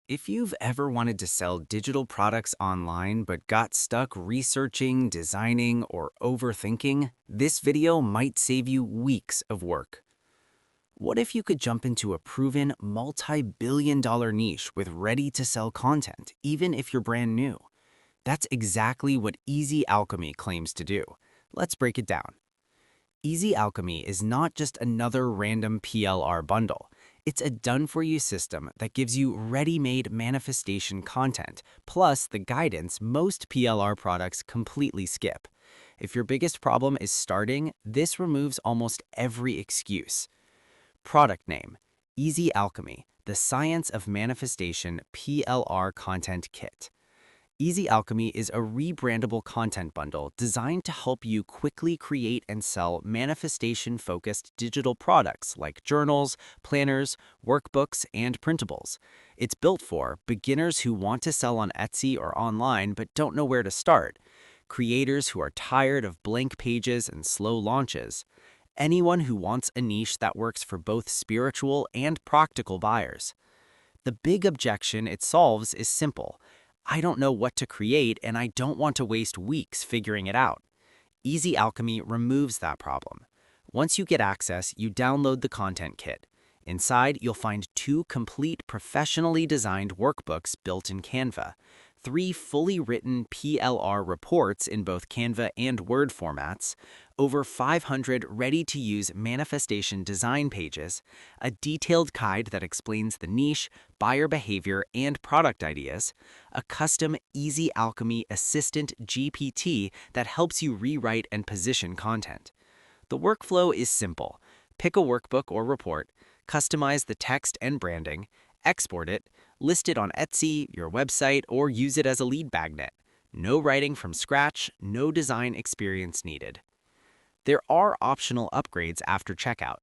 If you've ever wanted to sell digital products online but got stuck researching, designing, or overthinking, this video might save you weeks of work. What if you could jump into a proven multi-billion-dollar niche with ready-to-sell content, even if you're brand new? That's exactly what Easy Alchemy claims to do. Let's break it down. Easy Alchemy is not just another random PLR bundle. It's a done-for-you system that gives you ready-made manifestation content, plus the guidance most PLR products completely skip. If your biggest problem is starting, this removes almost every excuse. Product name: Easy Alchemy, the Science of Manifestation PLR Content Kit. Easy Alchemy is a rebrandable content bundle designed to help you quickly create and sell manifestation-focused digital products like journals, planners, workbooks, and printables. It's built for beginners who want to sell on Etsy or online but don't know where to start, creators who are tired of blank pages and slow launches, anyone who wants a niche that works for both spiritual and practical buyers. The big objection it solves is simple: I don't know what to create and I don't want to waste weeks figuring it out. Easy Alchemy removes that problem. Once you get access, you download the content kit. Inside, you'll find 2 complete professionally designed workbooks built in Canva, 3 fully written PLR reports in both Canva and Word formats, over 500 ready-to-use manifestation design pages, a detailed guide that explains the niche, buyer behavior, and product ideas, a custom Easy Alchemy Assistant GPT that helps you rewrite and position content. The workflow is simple. Pick a workbook or report, customize the text and branding, export it, list it on Etsy, your website, or use it as a lead magnet. No writing from scratch, no design experience needed. There are optional upgrades after checkout.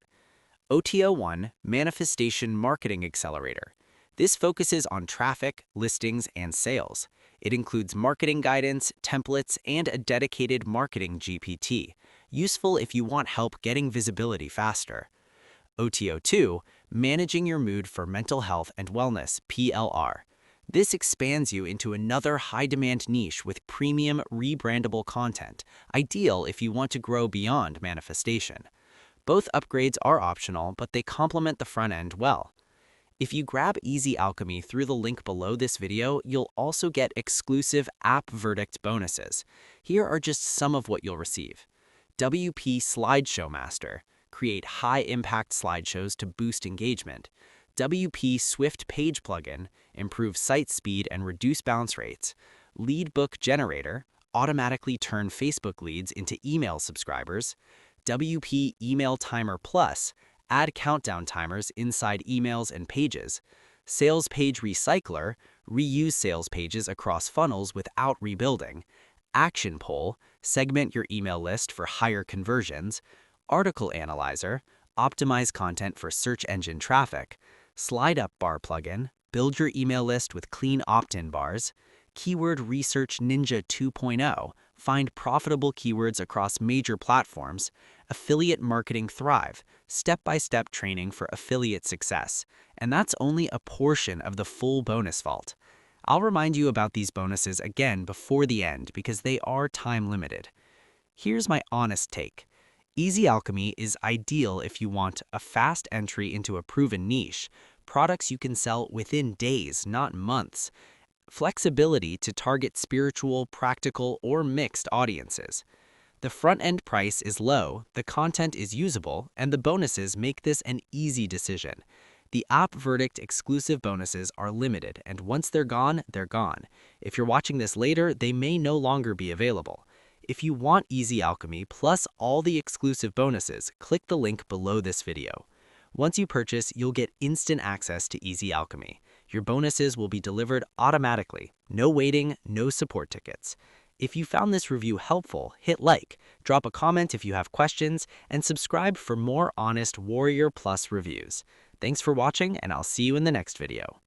OTO1 Manifestation Marketing Accelerator. This focuses on traffic, listings, and sales. It includes marketing guidance, templates, and a dedicated marketing GPT, useful if you want help getting visibility faster. OTO2 Managing Your Mood for Mental Health and Wellness PLR. This expands you into another high-demand niche with premium rebrandable content, ideal if you want to grow beyond manifestation. Both upgrades are optional, but they complement the front end well. If you grab Easy Alchemy through the link below this video, you'll also get exclusive App Verdict bonuses. Here are just some of what you'll receive. WP Slideshow Master. Create high-impact slideshows to boost engagement. WP Swift Page Plugin. Improve site speed and reduce bounce rates. Lead Book Generator. Automatically turn Facebook leads into email subscribers. WP Email Timer Plus. Add countdown timers inside emails and pages. Sales Page Recycler. Reuse sales pages across funnels without rebuilding. Action Poll. Segment your email list for higher conversions. Article Analyzer. Optimize content for search engine traffic. Slide Up Bar plugin. Build your email list with clean opt-in bars. Keyword Research Ninja 2.0. Find profitable keywords across major platforms. Affiliate Marketing Thrive. Step-by-step training for affiliate success. And that's only a portion of the full bonus vault. I'll remind you about these bonuses again before the end because they are time limited. Here's my honest take. Easy Alchemy is ideal if you want a fast entry into a proven niche, products you can sell within days, not months, flexibility to target spiritual, practical, or mixed audiences. The front-end price is low, the content is usable, and the bonuses make this an easy decision. The App Verdict exclusive bonuses are limited, and once they're gone, they're gone. If you're watching this later, they may no longer be available. If you want Easy Alchemy plus all the exclusive bonuses, click the link below this video. Once you purchase, you'll get instant access to Easy Alchemy. Your bonuses will be delivered automatically. No waiting, no support tickets. If you found this review helpful, hit like, drop a comment if you have questions, and subscribe for more honest Warrior Plus reviews. Thanks for watching, and I'll see you in the next video.